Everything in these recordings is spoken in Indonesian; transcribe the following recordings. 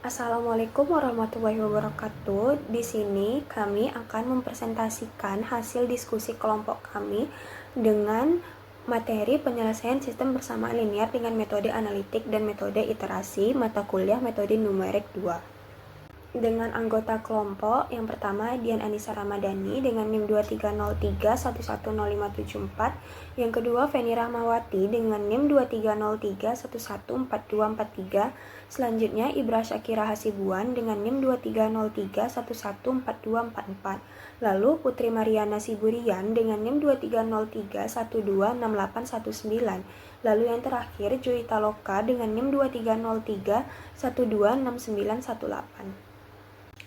Assalamualaikum warahmatullahi wabarakatuh. Di sini kami akan mempresentasikan hasil diskusi kelompok kami dengan materi penyelesaian sistem persamaan linear dengan metode analitik dan metode iterasi mata kuliah metode numerik 2. Dengan anggota kelompok yang pertama Dian Anissa Ramadhani dengan NIM 2303110574, yang kedua Feni Rahmawati dengan NIM 2303114243, selanjutnya Ibra Syakira Hasibuan dengan NIM 2303114244, lalu Putri Mariana Siburian dengan NIM 2303126819, lalu yang terakhir Joyita Loka dengan NIM 2303126918.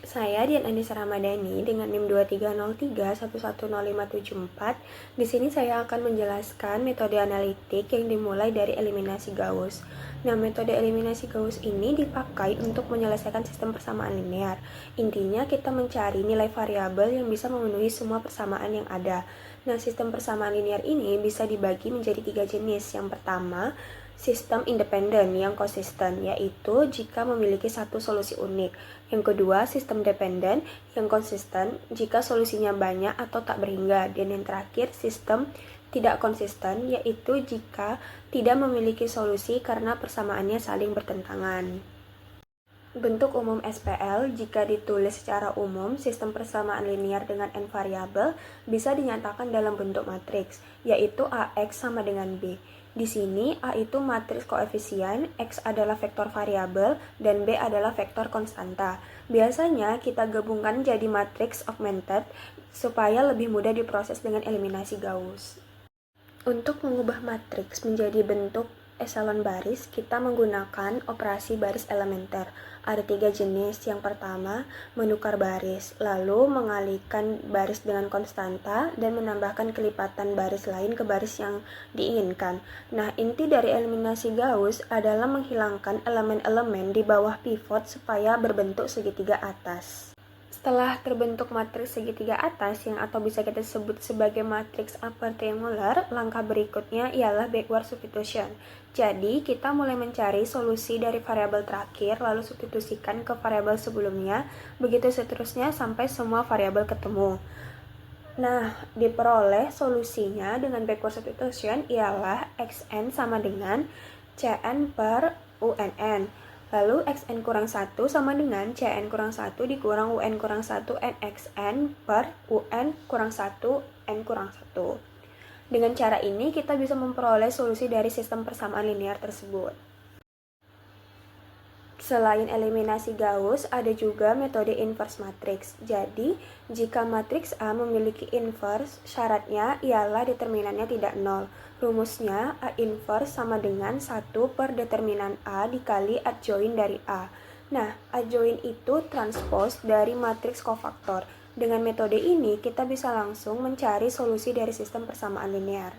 Saya Dian Anissa Ramadhani dengan NIM 2303110574. Di sini saya akan menjelaskan metode analitik yang dimulai dari eliminasi Gauss. Nah, metode eliminasi Gauss ini dipakai untuk menyelesaikan sistem persamaan linear. Intinya kita mencari nilai variabel yang bisa memenuhi semua persamaan yang ada. Nah, sistem persamaan linear ini bisa dibagi menjadi 3 jenis. Yang pertama, sistem independen yang konsisten, yaitu jika memiliki satu solusi unik. Yang kedua, sistem dependen yang konsisten jika solusinya banyak atau tak berhingga. Dan yang terakhir, sistem tidak konsisten, yaitu jika tidak memiliki solusi karena persamaannya saling bertentangan. Bentuk umum SPL, jika ditulis secara umum, sistem persamaan linear dengan n variabel bisa dinyatakan dalam bentuk matriks, yaitu AX sama dengan B. Di sini A itu matriks koefisien, X adalah vektor variabel, dan B adalah vektor konstanta. Biasanya kita gabungkan jadi matriks augmented supaya lebih mudah diproses dengan eliminasi Gauss. Untuk mengubah matriks menjadi bentuk eselon baris, kita menggunakan operasi baris elementer. Ada 3 jenis. Yang pertama, menukar baris, lalu mengalihkan baris dengan konstanta dan menambahkan kelipatan baris lain ke baris yang diinginkan. Nah, inti dari eliminasi Gauss adalah menghilangkan elemen-elemen di bawah pivot supaya berbentuk segitiga atas. Setelah terbentuk matriks segitiga atas yang atau bisa kita sebut sebagai matriks upper triangular, langkah berikutnya ialah backward substitution. Jadi, kita mulai mencari solusi dari variabel terakhir lalu substitusikan ke variabel sebelumnya, begitu seterusnya sampai semua variabel ketemu. Nah, diperoleh solusinya dengan backward substitution ialah xn sama dengan cn per unn. Lalu xn kurang 1 sama dengan cn kurang 1 dikurang un kurang 1 nxn per un kurang 1 n kurang 1. Dengan cara ini kita bisa memperoleh solusi dari sistem persamaan linear tersebut. Selain eliminasi Gauss, ada juga metode inverse matrix. Jadi, jika matriks A memiliki inverse, syaratnya ialah determinannya tidak nol. Rumusnya A inverse sama dengan 1 per determinan A dikali adjoint dari A. Nah, adjoint itu transpose dari matriks kofaktor. Dengan metode ini, kita bisa langsung mencari solusi dari sistem persamaan linear.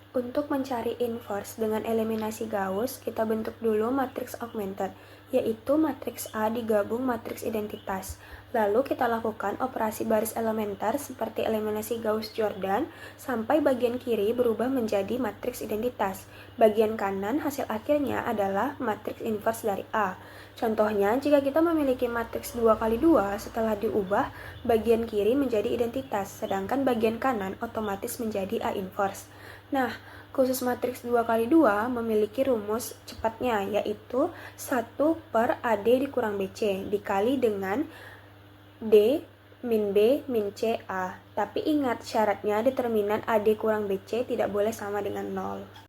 Untuk mencari inverse dengan eliminasi Gauss, kita bentuk dulu matriks augmented, yaitu matriks A digabung matriks identitas. Lalu kita lakukan operasi baris elementer seperti eliminasi Gauss-Jordan sampai bagian kiri berubah menjadi matriks identitas. Bagian kanan hasil akhirnya adalah matriks inverse dari A. Contohnya, jika kita memiliki matriks 2x2, setelah diubah, bagian kiri menjadi identitas, sedangkan bagian kanan otomatis menjadi A inverse. Nah, khusus matriks 2x2 memiliki rumus cepatnya, yaitu 1 per AD dikurang BC dikali dengan D min B min C A. Tapi ingat, syaratnya determinan AD kurang BC tidak boleh sama dengan 0.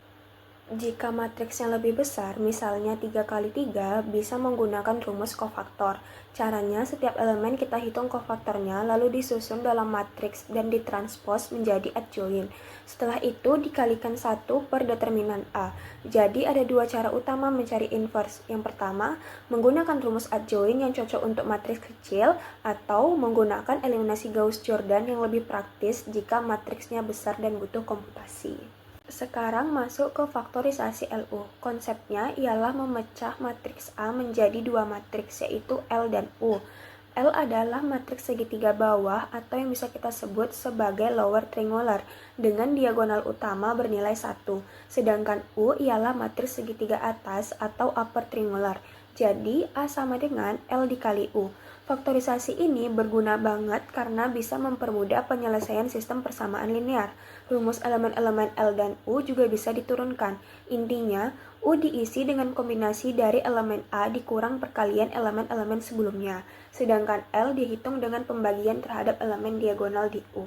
Jika matriksnya lebih besar, misalnya 3x3, bisa menggunakan rumus kofaktor. Caranya, setiap elemen kita hitung kofaktornya, lalu disusun dalam matriks dan ditranspose menjadi adjoint. Setelah itu, dikalikan 1 per determinan A. Jadi, ada 2 cara utama mencari inverse. Yang pertama, menggunakan rumus adjoint yang cocok untuk matriks kecil, atau menggunakan eliminasi Gauss-Jordan yang lebih praktis jika matriksnya besar dan butuh komputasi. Sekarang masuk ke faktorisasi LU. Konsepnya ialah memecah matriks A menjadi 2 matriks, yaitu L dan U. L adalah matriks segitiga bawah atau yang bisa kita sebut sebagai lower triangular dengan diagonal utama bernilai 1. Sedangkan U ialah matriks segitiga atas atau upper triangular Jadi, A sama dengan L dikali U. Faktorisasi ini berguna banget karena bisa mempermudah penyelesaian sistem persamaan linear. Rumus elemen-elemen L dan U juga bisa diturunkan. Intinya, U diisi dengan kombinasi dari elemen A dikurang perkalian elemen-elemen sebelumnya, sedangkan L dihitung dengan pembagian terhadap elemen diagonal di U.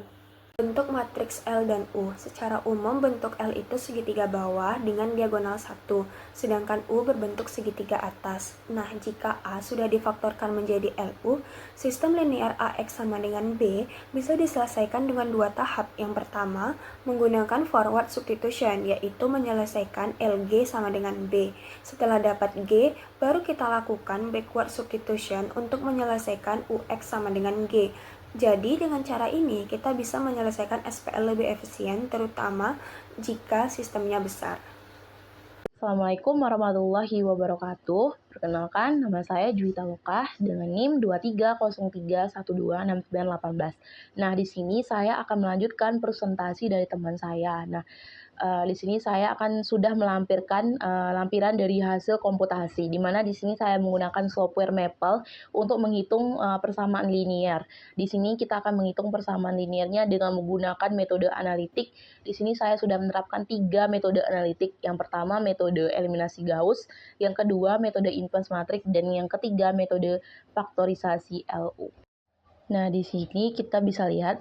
Bentuk matriks L dan U. Secara umum, bentuk L itu segitiga bawah dengan diagonal 1, sedangkan U berbentuk segitiga atas. Nah, jika A sudah difaktorkan menjadi LU, sistem linear AX sama dengan B bisa diselesaikan dengan dua tahap. Yang pertama, menggunakan forward substitution, yaitu menyelesaikan LG sama dengan B. Setelah dapat G, baru kita lakukan backward substitution untuk menyelesaikan UX sama dengan G. Jadi dengan cara ini kita bisa menyelesaikan SPL lebih efisien, terutama jika sistemnya besar. Assalamualaikum warahmatullahi wabarakatuh. Perkenalkan, nama saya Juwita Lokah dengan NIM 2303126918. Nah, di sini saya akan melanjutkan presentasi dari teman saya. Nah, di sini saya akan sudah melampirkan lampiran dari hasil komputasi, di mana di sini saya menggunakan software Maple untuk menghitung persamaan linear. Di sini kita akan menghitung persamaan linearnya dengan menggunakan metode analitik. Di sini saya sudah menerapkan 3 metode analitik. Yang pertama metode eliminasi Gauss, yang kedua metode inverse matrix, dan yang ketiga metode faktorisasi LU. Nah, di sini kita bisa lihat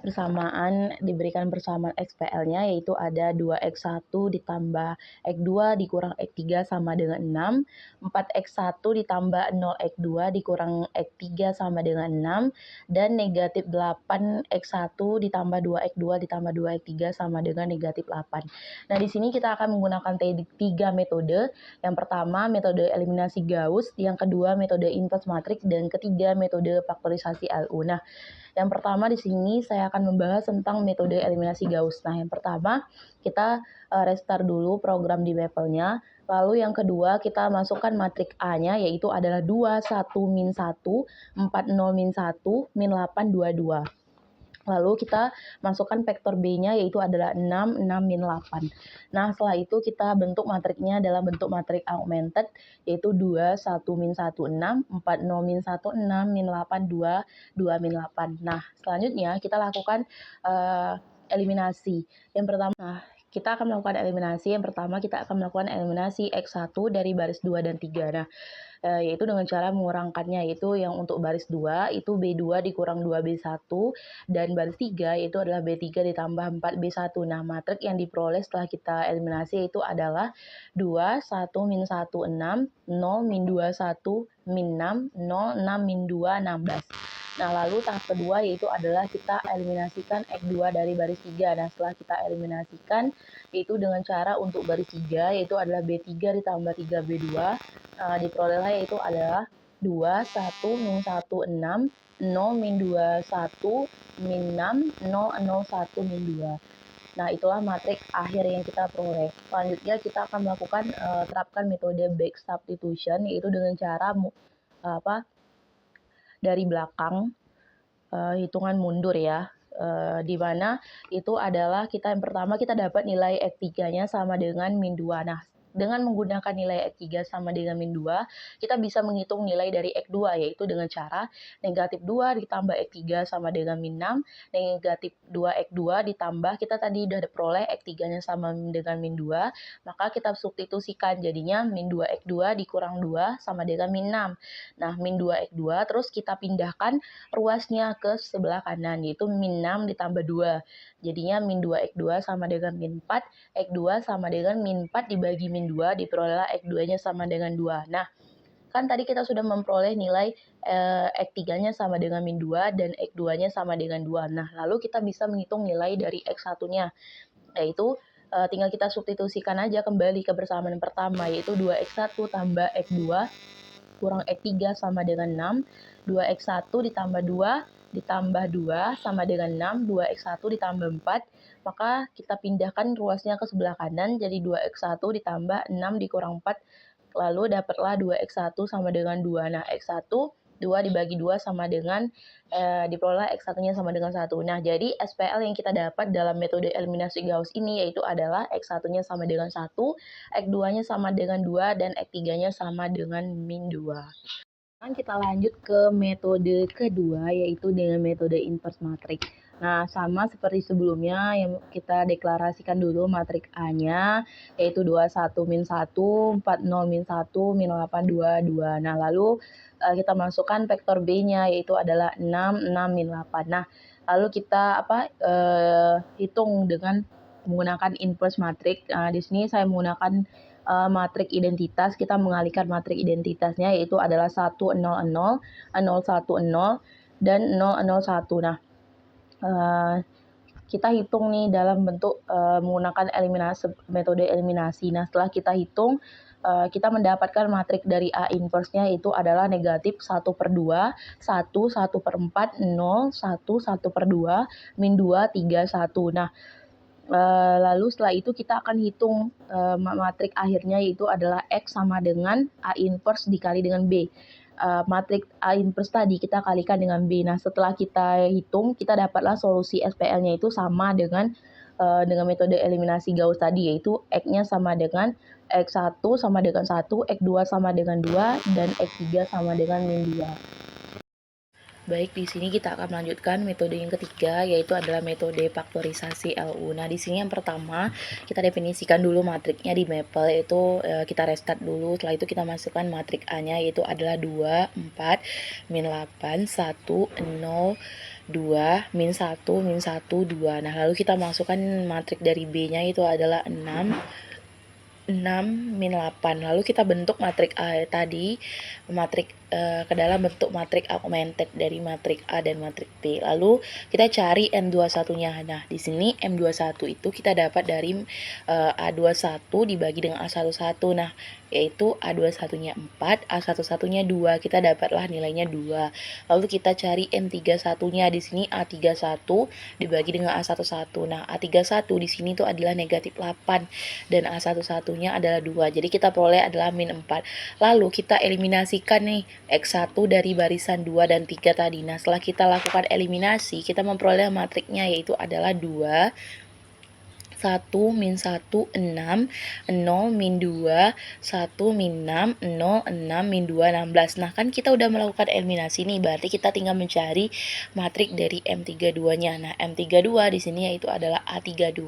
diberikan persamaan XPL-nya, yaitu ada 2X1 ditambah X2 dikurang X3 sama dengan 6, 4X1 ditambah 0X2 dikurang X3 sama dengan 6, dan negatif 8X1 ditambah 2X2 ditambah 2X3 sama dengan negatif 8. Nah, di sini kita akan menggunakan 3 metode. Yang pertama, metode eliminasi Gauss, yang kedua, metode inverse matrix, dan ketiga, metode faktorisasi LU. Nah, yang pertama di sini saya akan membahas tentang metode eliminasi Gauss. Nah, yang pertama kita restart dulu program di Maple-nya. Lalu yang kedua kita masukkan matriks A-nya, yaitu adalah 2, 1, min 1, 4, 0, min 1, min 8, 2, 2. Lalu kita masukkan vektor B-nya, yaitu adalah 6, 6, min 8. Nah, setelah itu kita bentuk matriknya dalam bentuk matrik augmented, yaitu 2, 1, min 1, 6, 4, 0, min 1, 6, min 8, 2, 2, min 8. Nah, selanjutnya kita lakukan eliminasi. Yang pertama, kita akan melakukan eliminasi. Yang pertama, kita akan melakukan eliminasi X1 dari baris 2 dan 3. Nah, yaitu dengan cara mengurangkannya, yaitu yang untuk baris 2 itu B2 dikurang 2B1, dan baris 3 yaitu adalah B3 ditambah 4B1. Nah, matriks yang diperoleh setelah kita eliminasi itu adalah 2, 1, min 1, 6, 0, min 2, 1, min 6, 0, 6, min 2, 16. Nah, lalu tahap kedua yaitu adalah kita eliminasikan X2 dari baris 3. Nah, setelah kita eliminasikan, yaitu dengan cara untuk baris 3 yaitu adalah B3 ditambah 3B2, diperolehlah yaitu adalah 2, 1, min 1, 6, 0, min 2, 1, min 6, 0, 0, 1, min 2. Nah, itulah matriks akhir yang kita peroleh. Selanjutnya kita akan melakukan terapkan metode back substitution, yaitu dengan cara dari belakang, hitungan mundur ya, di mana itu adalah yang pertama kita dapat nilai X3-nya sama dengan min 2. Nah, dengan menggunakan nilai X3 sama dengan min 2, kita bisa menghitung nilai dari X2, yaitu dengan cara negatif 2 ditambah X3 sama dengan min 6, negatif 2X2 ditambah, kita tadi udah peroleh X3-nya sama dengan min 2, maka kita substitusikan jadinya min 2X2 dikurang 2 sama dengan min 6. Nah, min 2X2 terus kita pindahkan ruasnya ke sebelah kanan, yaitu min 6 ditambah 2. Jadinya min 2X2 sama dengan min 4, X2 sama dengan min 4 dibagi min 2, diperolehlah X2-nya sama dengan 2. Nah, kan tadi kita sudah memperoleh nilai X3-nya sama dengan min 2 dan X2-nya sama dengan 2. Nah, lalu kita bisa menghitung nilai dari X1-nya, yaitu tinggal kita substitusikan aja kembali ke persamaan pertama, yaitu 2X1 tambah X2 kurang X3 sama dengan 6, 2X1 ditambah 2 ditambah 2 sama dengan 6, 2X1 ditambah 4, maka kita pindahkan ruasnya ke sebelah kanan, jadi 2X1 ditambah 6 dikurang 4, lalu dapatlah 2X1 sama dengan 2. Nah, X1 2 dibagi 2 sama dengan diperoleh X1-nya sama dengan 1. Nah, jadi SPL yang kita dapat dalam metode eliminasi Gauss ini yaitu adalah X1-nya sama dengan 1, X2-nya sama dengan 2, dan X3-nya sama dengan min 2. Sekarang kita lanjut ke metode kedua, yaitu dengan metode inverse matrix. Nah, sama seperti sebelumnya yang kita deklarasikan dulu matrik A-nya, yaitu 21 min 1, 40 min 1, min 8, 2, 2. Nah, lalu kita masukkan vektor B-nya, yaitu adalah 6, 6, min 8. Nah, lalu kita hitung dengan menggunakan inverse matrix. Di sini saya menggunakan matrik identitas, kita mengalihkan matrik identitasnya, yaitu adalah 1, 0, 0, 0, 1, 0, dan 0, 0, 1. Nah, kita hitung nih dalam bentuk menggunakan metode eliminasi. Nah, setelah kita hitung, kita mendapatkan matrik dari A inverse-nya itu adalah negatif 1/2, 1, 1/4, 0, 1, 1/2, min 2, 3, 1. Nah, lalu setelah itu kita akan hitung matrik akhirnya, yaitu adalah X sama dengan A inverse dikali dengan B. Matrik A inverse tadi kita kalikan dengan B. Nah, setelah kita hitung, kita dapatlah solusi SPL-nya itu sama dengan metode eliminasi Gauss tadi, yaitu X-nya sama dengan X1 sama dengan 1, X2 sama dengan 2, dan X3 sama dengan min 2. Baik, di sini kita akan melanjutkan metode yang ketiga, yaitu adalah metode faktorisasi LU. Nah, di sini yang pertama kita definisikan dulu matriknya di Maple, yaitu kita restart dulu. Setelah itu kita masukkan matrik A-nya, yaitu adalah 2, 4, min 8, 1, 0, 2, min 1, min 1, 2. Nah, lalu kita masukkan matrik dari B-nya, itu adalah 6, 6, min 8. Lalu kita bentuk matrik A tadi, ke dalam bentuk matrik augmented dari matrik A dan matrik B. Lalu kita cari M21-nya. Nah, di sini M21 itu kita dapat dari A21 dibagi dengan A11. Nah, yaitu A21-nya 4, A11-nya 2. Kita dapatlah nilainya 2. Lalu kita cari M31-nya. Di sini A31 dibagi dengan A11. Nah, A31 di sini itu adalah negatif 8 dan A11-nya adalah 2. Jadi kita peroleh adalah min 4. Lalu kita eliminasikan nih X1 dari barisan 2 dan 3 tadi. Nah, setelah kita lakukan eliminasi, kita memperoleh matriknya, yaitu adalah 2, 1, min 1, 6, 0, min 2, 1, min 6, 0, 6, min 2, 16. Nah, kan kita udah melakukan eliminasi nih, berarti kita tinggal mencari matrik dari M32-nya. Nah, M32 di sini yaitu adalah A32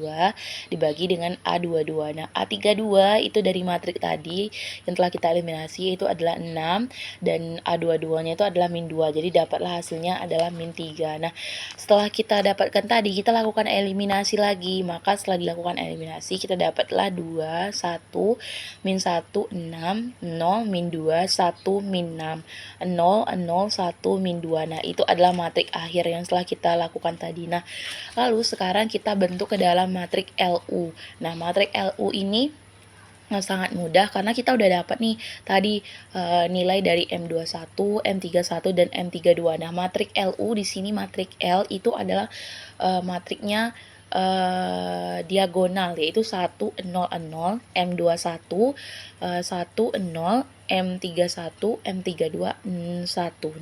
dibagi dengan A22. Nah, A32 itu dari matrik tadi yang telah kita eliminasi, yaitu adalah 6, dan A22-nya itu adalah min 2. Jadi dapatlah hasilnya adalah min 3. Nah, setelah kita dapatkan tadi, kita lakukan eliminasi lagi. Maka setelah dilakukan eliminasi, kita dapatlah 2, 1, min 1, 6, 0, min 2, 1, min 6, 0, 0, 1, min 2. Nah, itu adalah matrik akhir yang setelah kita lakukan tadi. Nah, lalu sekarang kita bentuk ke dalam matrik LU. Nah, matrik LU ini sangat mudah karena kita udah dapat nih tadi nilai dari M21, M31, dan M32. Nah, matrik LU di sini, matrik L itu adalah matriknya diagonal, yaitu 1, 0, 0, M21, 1, 0, M31, M32, 1.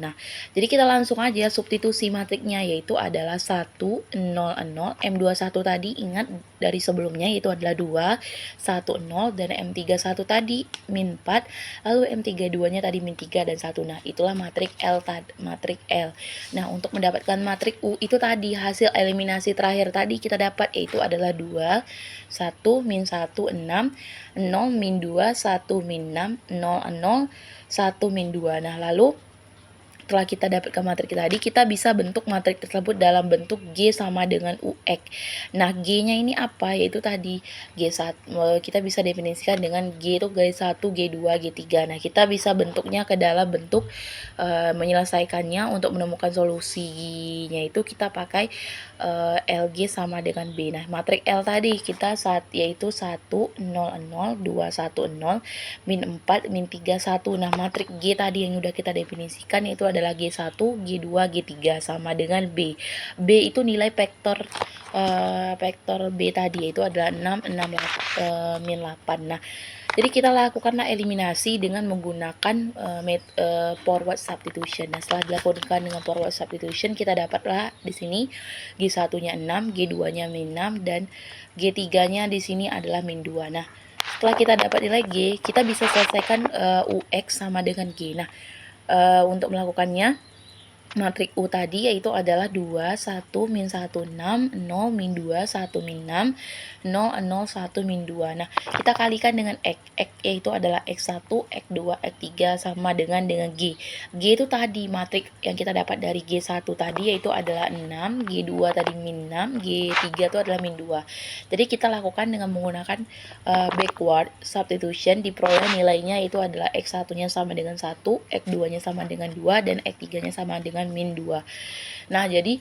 Nah, jadi kita langsung aja substitusi matriknya, yaitu adalah 1, 0, 0, M21 tadi ingat dari sebelumnya, yaitu adalah 2, 1, 0, dan M31 tadi min 4, lalu M32-nya tadi min 3 dan 1. Nah, itulah matrik L. Nah, untuk mendapatkan matrik U itu tadi hasil eliminasi terakhir tadi kita dapat, yaitu adalah 2, 1, min 1, 6, 0, min 2, 1, min 6, 0, 0, 1, min 2. Nah, lalu setelah kita dapatkan matrik tadi, kita bisa bentuk matrik tersebut dalam bentuk G sama dengan UX. Nah, G-nya ini apa? Yaitu tadi G1. Kita bisa definisikan dengan G itu G1, G2, G3. Nah, kita bisa bentuknya ke dalam bentuk menyelesaikannya untuk menemukan solusinya itu kita pakai LG sama dengan B. Nah, matrik L tadi kita yaitu 1, 0, 0, 2, 1, 0, min 4, min 3, 1. Nah, matrik G tadi yang udah kita definisikan itu adalah G1, G2, G3 sama dengan B. B itu nilai vektor B tadi, yaitu adalah 6, 6, min 8. Nah, Jadi kita lakukanlah eliminasi dengan menggunakan forward substitution. Nah, setelah dilakukan dengan forward substitution, kita dapatlah di sini G1-nya 6, G2-nya min 6, dan G3-nya di sini adalah min 2. Nah, setelah kita dapat nilai G, kita bisa selesaikan UX sama dengan G. Nah, untuk melakukannya, matrik U tadi yaitu adalah 2, 1, min 1, 6, 0, min 2, 1, min 6, 0, 0, 1, min 2. Nah, kita kalikan dengan X. X yaitu adalah X1, X2, X3 sama dengan G. G itu tadi matrik yang kita dapat dari G1 tadi yaitu adalah 6, G2 tadi min 6, G3 itu adalah min 2. Jadi kita lakukan dengan menggunakan backward substitution, diperoleh nilainya itu adalah X1-nya sama dengan 1, X2-nya sama dengan 2, dan X3-nya sama dengan min 2. Nah, jadi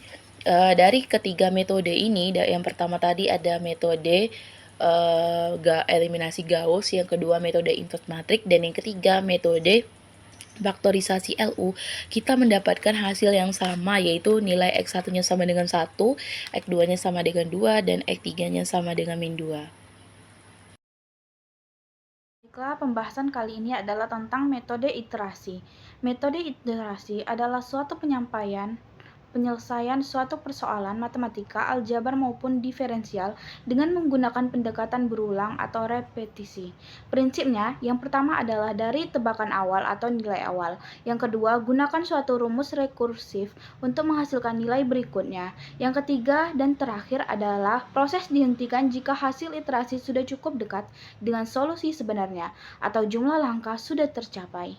dari ketiga metode ini, yang pertama tadi ada metode eliminasi Gauss, yang kedua metode inverse matrix, dan yang ketiga metode faktorisasi LU, kita mendapatkan hasil yang sama, yaitu nilai X1-nya sama dengan 1, X2-nya sama dengan 2, dan X3-nya sama dengan min 2. Baiklah, pembahasan kali ini adalah tentang metode iterasi. Metode iterasi adalah suatu penyelesaian suatu persoalan matematika, aljabar maupun diferensial dengan menggunakan pendekatan berulang atau repetisi. Prinsipnya, yang pertama adalah dari tebakan awal atau nilai awal. Yang kedua, gunakan suatu rumus rekursif untuk menghasilkan nilai berikutnya. Yang ketiga dan terakhir adalah proses dihentikan jika hasil iterasi sudah cukup dekat dengan solusi sebenarnya atau jumlah langkah sudah tercapai.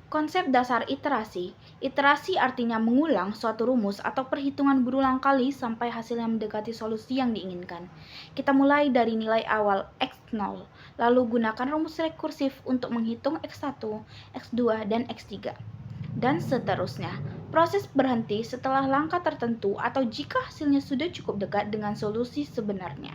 Konsep dasar iterasi. Iterasi artinya mengulang suatu rumus atau perhitungan berulang kali sampai hasilnya mendekati solusi yang diinginkan. Kita mulai dari nilai awal X0, lalu gunakan rumus rekursif untuk menghitung X1, X2, dan X3, dan seterusnya. Proses berhenti setelah langkah tertentu atau jika hasilnya sudah cukup dekat dengan solusi sebenarnya.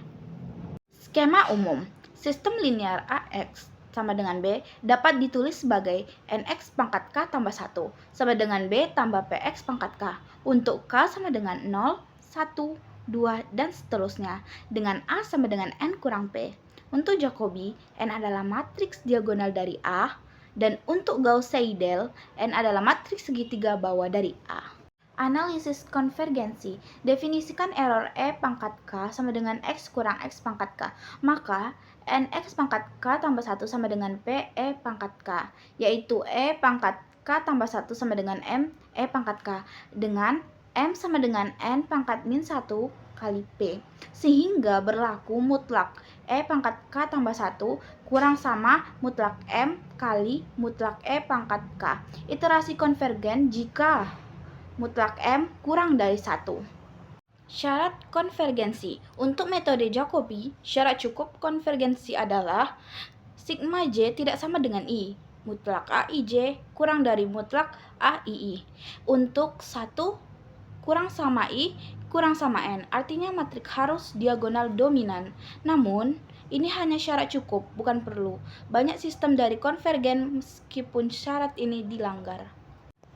Skema umum. Sistem linear AX sama dengan B dapat ditulis sebagai NX pangkat K tambah 1 sama dengan B tambah PX pangkat K untuk K sama dengan 0, 1, 2, dan seterusnya dengan A sama dengan N kurang P. Untuk Jacobi, N adalah matriks diagonal dari A, dan untuk Gauss-Seidel, N adalah matriks segitiga bawah dari A. Analisis konvergensi. Definisikan error E pangkat K sama dengan X kurang X pangkat K. Maka, NX pangkat K tambah 1 sama dengan P E pangkat K, yaitu E pangkat K tambah 1 sama dengan M E pangkat K, dengan M sama dengan N pangkat min 1 kali P, sehingga berlaku mutlak E pangkat K tambah 1 kurang sama mutlak M kali mutlak E pangkat K. Iterasi konvergen jika mutlak M kurang dari 1. Syarat konvergensi. Untuk metode Jacobi, syarat cukup konvergensi adalah sigma J tidak sama dengan I, mutlak AIJ kurang dari mutlak AII. Untuk 1 kurang sama I kurang sama N, artinya matrik harus diagonal dominan. Namun, ini hanya syarat cukup, bukan perlu. Banyak sistem dari konvergen meskipun syarat ini dilanggar.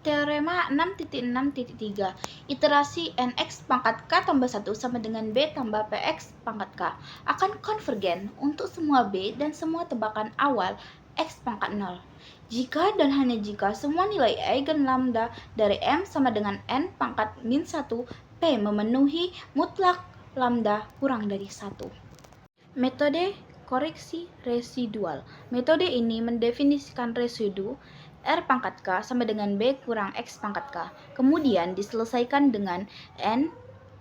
Teorema 6.6.3. Iterasi NX pangkat K tambah 1 sama dengan B tambah PX pangkat K akan konvergen untuk semua B dan semua tebakan awal X pangkat 0. Jika dan hanya jika semua nilai eigen lambda dari M sama dengan N pangkat min 1 P memenuhi mutlak lambda kurang dari 1. Metode koreksi residual. Metode ini mendefinisikan residu R pangkat K sama dengan B kurang X pangkat K. Kemudian diselesaikan dengan N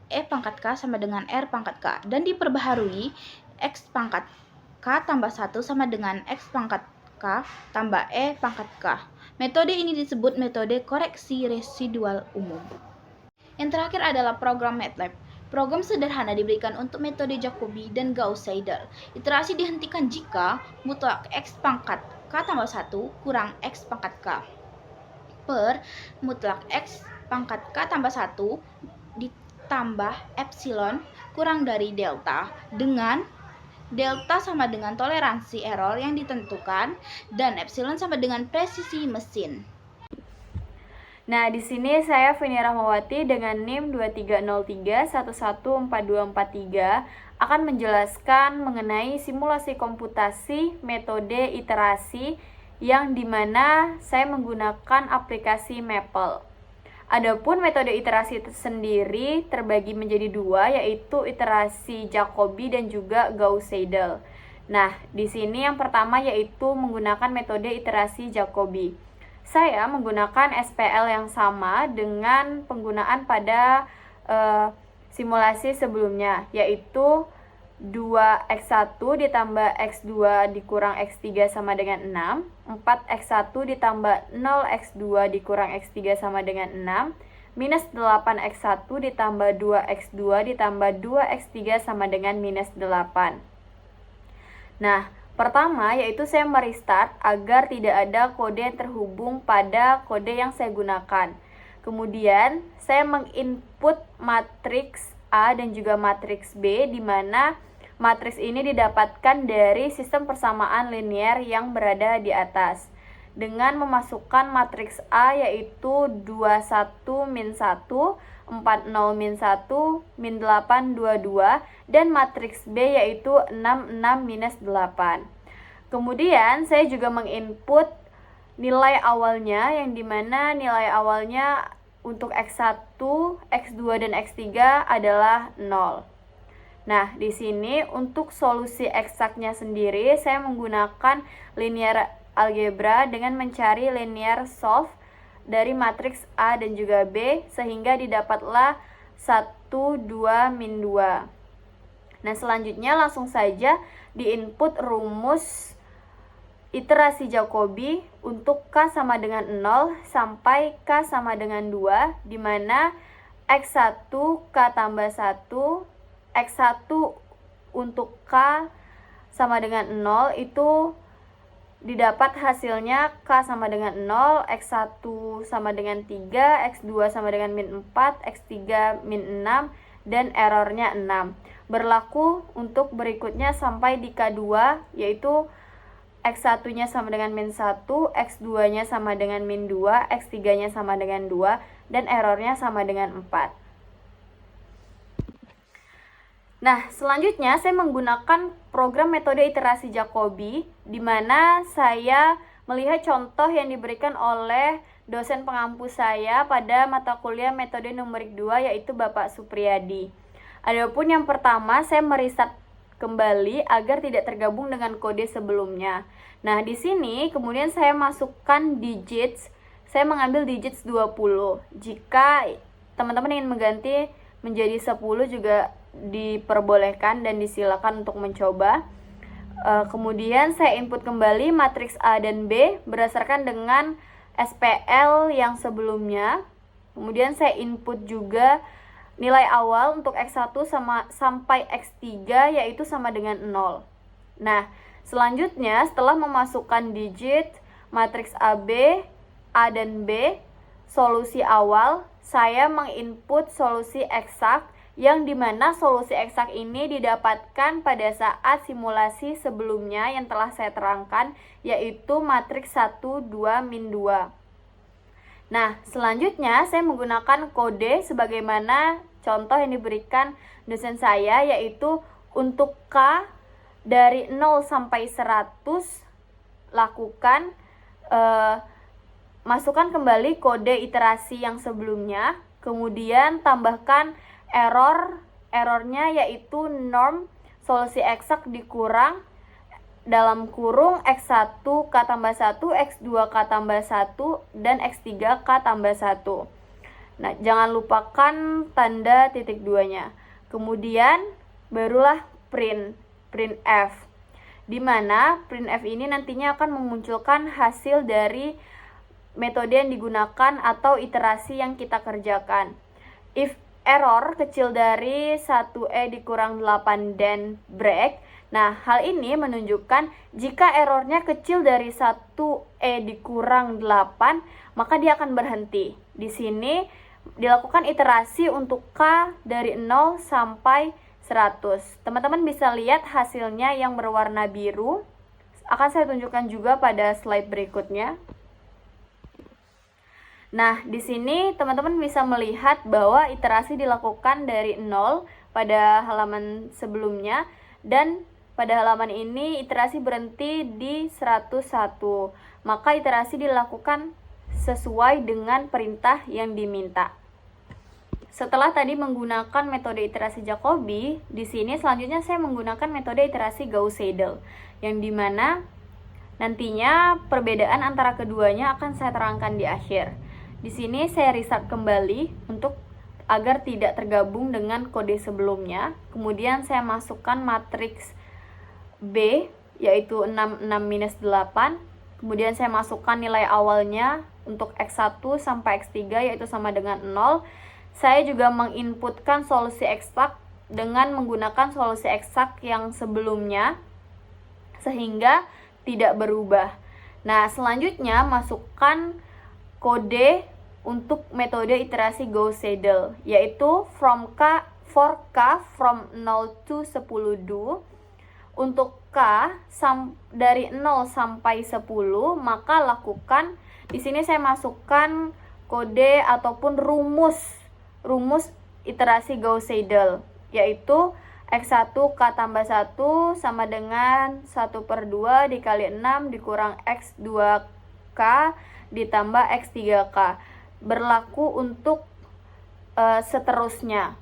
E pangkat K sama dengan R pangkat K. Dan diperbaharui X pangkat K tambah 1 sama dengan X pangkat K tambah E pangkat K. Metode ini disebut metode koreksi residual umum. Yang terakhir adalah program MATLAB. Program sederhana diberikan untuk metode Jacobi dan Gauss-Seidel. Iterasi dihentikan jika mutlak X pangkat K tambah 1 kurang X pangkat K per mutlak X pangkat K tambah 1 ditambah epsilon kurang dari delta, dengan delta sama dengan toleransi error yang ditentukan dan epsilon sama dengan presisi mesin. Nah, di sini saya Vini Rahmawati dengan NIM 2303114243 akan menjelaskan mengenai simulasi komputasi metode iterasi yang dimana saya menggunakan aplikasi Maple. Adapun metode iterasi sendiri terbagi menjadi dua, yaitu iterasi Jacobi dan juga Gauss-Seidel. Nah, di sini yang pertama yaitu menggunakan metode iterasi Jacobi. Saya menggunakan SPL yang sama dengan penggunaan pada simulasi sebelumnya, yaitu 2x1 ditambah x2 dikurang x3 sama dengan 6, 4x1 ditambah 0x2 dikurang x3 sama dengan 6, minus 8x1 ditambah 2x2 ditambah 2x3 sama dengan minus 8. Nah, pertama yaitu saya merestart agar tidak ada kode yang terhubung pada kode yang saya gunakan. Kemudian saya menginput matriks A dan juga matriks B, di mana matriks ini didapatkan dari sistem persamaan linear yang berada di atas. Dengan memasukkan matriks A yaitu 21 min 1, 40 min 1, min 8, 22, dan matriks B yaitu 66 minus 8. Kemudian saya juga menginput nilai awalnya, yang dimana nilai awalnya untuk X1, X2, dan X3 adalah 0. Nah, di sini untuk solusi eksaknya sendiri saya menggunakan linear algebra dengan mencari linear solve dari matriks A dan juga B, sehingga didapatlah 1, 2, min 2. Nah, selanjutnya langsung saja diinput rumus iterasi Jacobi untuk K sama dengan 0 sampai K sama dengan 2, di mana X1 K tambah 1, X1 untuk K sama dengan 0 itu didapat hasilnya K sama dengan 0, X1 sama dengan 3, X2 sama dengan min 4, X3 min 6, dan errornya 6. Berlaku untuk berikutnya sampai di K2, yaitu X1-nya sama dengan min 1, X2-nya sama dengan min 2, X3-nya sama dengan 2, dan errornya sama dengan 4. Nah, selanjutnya saya menggunakan program metode iterasi Jacobi, di mana saya melihat contoh yang diberikan oleh dosen pengampu saya pada mata kuliah metode numerik 2, yaitu Bapak Supriyadi. Adapun yang pertama, saya mereset kembali agar tidak tergabung dengan kode sebelumnya. Nah, di sini kemudian saya masukkan digits. Saya mengambil digits 20. Jika teman-teman ingin mengganti menjadi 10 juga diperbolehkan dan disilakan untuk mencoba. Kemudian saya input kembali matriks A dan B berdasarkan dengan SPL yang sebelumnya. Kemudian saya input juga nilai awal untuk X1 sampai X3 yaitu sama dengan 0. Nah, selanjutnya setelah memasukkan digit matriks AB, A dan B, solusi awal, saya menginput solusi eksak, yang dimana solusi eksak ini didapatkan pada saat simulasi sebelumnya yang telah saya terangkan, yaitu matriks 1, 2, min 2. Nah, selanjutnya saya menggunakan kode sebagaimana contoh yang diberikan dosen saya, yaitu untuk K dari 0 sampai 100 lakukan masukkan kembali kode iterasi yang sebelumnya, kemudian tambahkan errornya yaitu norm solusi eksak dikurang dalam kurung X1 K tambah 1, X2 K tambah 1, dan X3 K tambah 1. Nah, jangan lupakan tanda titik 2-nya. Kemudian barulah printf, di mana printf ini nantinya akan memunculkan hasil dari metode yang digunakan atau iterasi yang kita kerjakan. If error kecil dari 1E dikurang 8 dan break. Nah, hal ini menunjukkan jika errornya kecil dari 1E dikurang 8, maka dia akan berhenti. Di sini dilakukan iterasi untuk K dari 0 sampai 100. Teman-teman bisa lihat hasilnya yang berwarna biru. Akan saya tunjukkan juga pada slide berikutnya. Nah, di sini teman-teman bisa melihat bahwa iterasi dilakukan dari 0 pada halaman sebelumnya, dan pada halaman ini iterasi berhenti di 101. Maka iterasi dilakukan sesuai dengan perintah yang diminta. Setelah tadi menggunakan metode iterasi Jacobi, di sini selanjutnya saya menggunakan metode iterasi Gauss-Seidel, yang dimana nantinya perbedaan antara keduanya akan saya terangkan di akhir. Di sini saya restart kembali agar tidak tergabung dengan kode sebelumnya. Kemudian saya masukkan matriks B, yaitu 6, 6, -8. Kemudian saya masukkan nilai awalnya untuk X1 sampai X3, yaitu sama dengan 0. Saya juga menginputkan solusi eksak dengan menggunakan solusi eksak yang sebelumnya, sehingga tidak berubah. Nah, selanjutnya masukkan kode untuk metode iterasi Gauss-Seidel, yaitu for K from 0 to 10 do. Untuk K dari 0 sampai 10, maka lakukan, di sini saya masukkan kode ataupun rumus iterasi Gauss-Seidel, yaitu X1 K tambah 1 sama dengan 1/2 dikali 6 dikurang X2K ditambah X3K. Berlaku untuk seterusnya.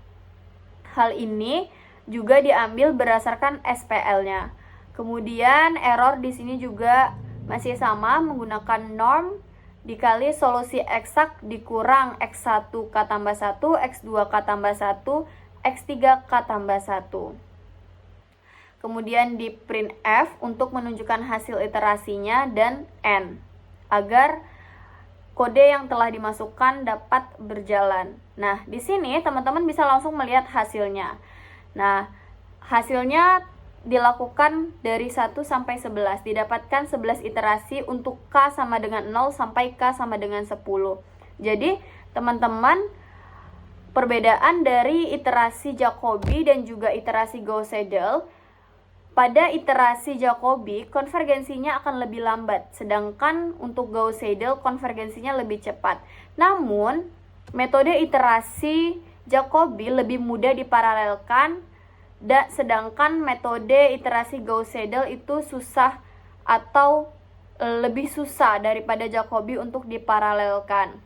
Hal ini juga diambil berdasarkan SPL-nya. Kemudian error di sini juga masih sama, menggunakan norm dikali solusi eksak dikurang X1 K tambah 1, X2 K tambah 1, X3 K tambah 1. Kemudian di print F untuk menunjukkan hasil iterasinya dan N, agar kode yang telah dimasukkan dapat berjalan. Nah, di sini teman-teman bisa langsung melihat hasilnya. Nah, hasilnya dilakukan dari 1 sampai 11, didapatkan 11 iterasi untuk K sama dengan 0 sampai K sama dengan 10. Jadi, teman-teman, perbedaan dari iterasi Jacobi dan juga iterasi Gauss-Seidel, pada iterasi Jacobi konvergensinya akan lebih lambat, sedangkan untuk Gauss-Seidel konvergensinya lebih cepat. Namun, metode iterasi Jacobi lebih mudah diparalelkan, sedangkan metode iterasi Gauss-Seidel itu susah atau lebih susah daripada Jacobi untuk diparalelkan.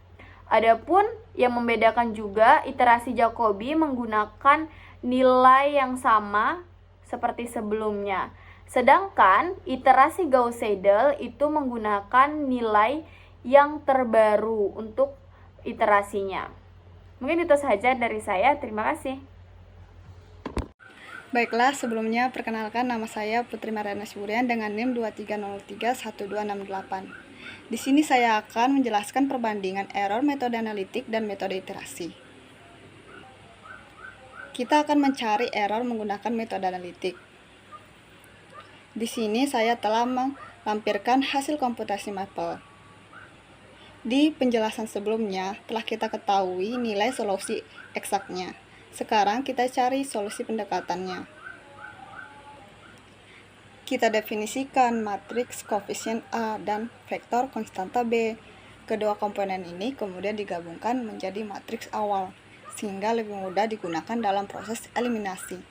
Adapun yang membedakan juga, iterasi Jacobi menggunakan nilai yang sama seperti sebelumnya, sedangkan iterasi Gauss-Seidel itu menggunakan nilai yang terbaru untuk iterasinya. Mungkin itu saja dari saya. Terima kasih. Baiklah, sebelumnya perkenalkan, nama saya Putri Mariana Siburian dengan NIM 23031268. Di sini saya akan menjelaskan perbandingan error metode analitik dan metode iterasi. Kita akan mencari error menggunakan metode analitik. Di sini saya telah melampirkan hasil komputasi Maple. Di penjelasan sebelumnya telah kita ketahui nilai solusi eksaknya. Sekarang kita cari solusi pendekatannya. Kita definisikan matriks koefisien A dan vektor konstanta B. Kedua komponen ini kemudian digabungkan menjadi matriks awal, sehingga lebih mudah digunakan dalam proses eliminasi.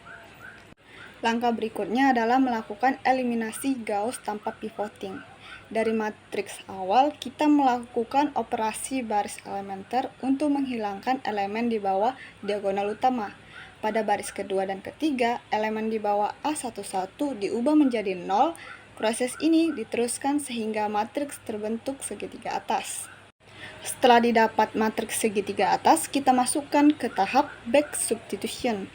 Langkah berikutnya adalah melakukan eliminasi Gauss tanpa pivoting. Dari matriks awal, kita melakukan operasi baris elementer untuk menghilangkan elemen di bawah diagonal utama. Pada baris kedua dan ketiga, elemen di bawah A11 diubah menjadi 0. Proses ini diteruskan sehingga matriks terbentuk segitiga atas. Setelah didapat matriks segitiga atas, kita masukkan ke tahap back substitution.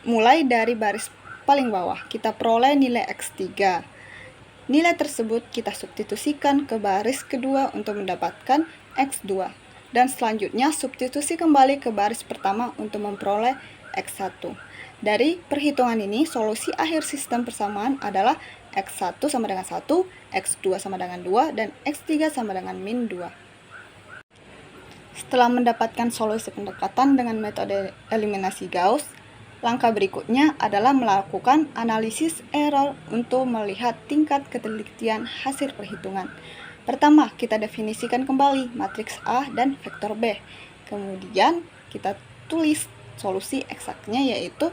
Mulai dari baris paling bawah, kita peroleh nilai X3. Nilai tersebut kita substitusikan ke baris kedua untuk mendapatkan X2. Dan selanjutnya substitusi kembali ke baris pertama untuk memperoleh X1. Dari perhitungan ini, solusi akhir sistem persamaan adalah X1 sama dengan 1, X2 sama dengan 2, dan X3 sama dengan min 2. Setelah mendapatkan solusi pendekatan dengan metode eliminasi Gauss, langkah berikutnya adalah melakukan analisis error untuk melihat tingkat ketelitian hasil perhitungan. Pertama, kita definisikan kembali matriks A dan vektor B. Kemudian, kita tulis solusi eksaknya yaitu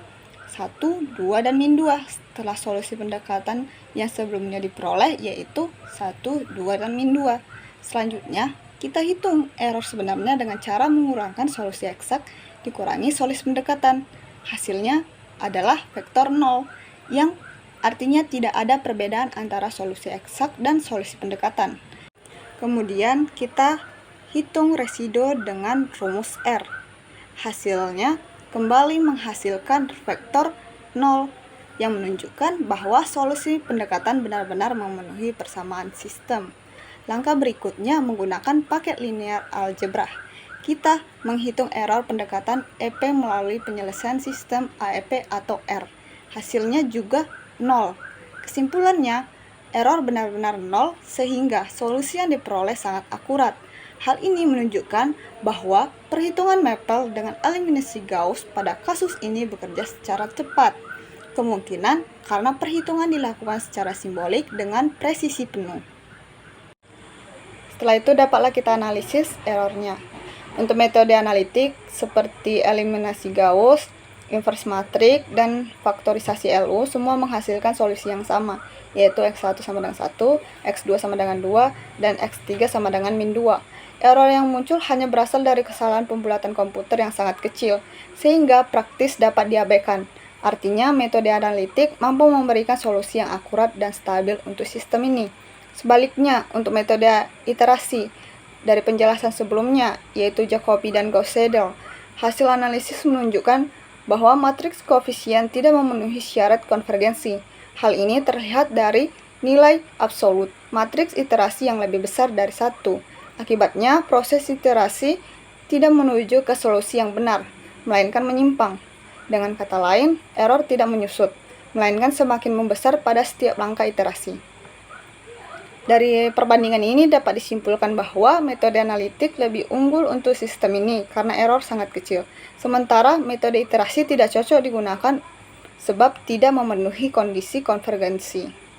1, 2, dan min 2 setelah solusi pendekatan yang sebelumnya diperoleh yaitu 1, 2, dan min 2. Selanjutnya, kita hitung error sebenarnya dengan cara mengurangkan solusi eksak dikurangi solusi pendekatan. Hasilnya adalah vektor 0 yang artinya tidak ada perbedaan antara solusi eksak dan solusi pendekatan. Kemudian kita hitung residu dengan rumus R. Hasilnya kembali menghasilkan vektor 0 yang menunjukkan bahwa solusi pendekatan benar-benar memenuhi persamaan sistem. Langkah berikutnya menggunakan paket linear algebra. Kita menghitung error pendekatan EP melalui penyelesaian sistem AEP atau R. Hasilnya juga 0. Kesimpulannya, error benar-benar 0 sehingga solusi yang diperoleh sangat akurat. Hal ini menunjukkan bahwa perhitungan Maple dengan eliminasi Gauss pada kasus ini bekerja secara cepat. Kemungkinan karena perhitungan dilakukan secara simbolik dengan presisi penuh. Setelah itu dapatlah kita analisis errornya. Untuk metode analitik seperti eliminasi Gauss, inverse matrix, dan faktorisasi LU semua menghasilkan solusi yang sama, yaitu X1 sama dengan 1, X2 sama dengan 2, dan X3 sama dengan min 2. Error yang muncul hanya berasal dari kesalahan pembulatan komputer yang sangat kecil, sehingga praktis dapat diabaikan. Artinya, metode analitik mampu memberikan solusi yang akurat dan stabil untuk sistem ini. Sebaliknya, untuk metode iterasi dari penjelasan sebelumnya, yaitu Jacobi dan Gauss-Seidel, hasil analisis menunjukkan bahwa matriks koefisien tidak memenuhi syarat konvergensi. Hal ini terlihat dari nilai absolut matriks iterasi yang lebih besar dari 1. Akibatnya, proses iterasi tidak menuju ke solusi yang benar, melainkan menyimpang. Dengan kata lain, error tidak menyusut, melainkan semakin membesar pada setiap langkah iterasi. Dari perbandingan ini dapat disimpulkan bahwa metode analitik lebih unggul untuk sistem ini karena error sangat kecil. Sementara metode iterasi tidak cocok digunakan sebab tidak memenuhi kondisi konvergensi.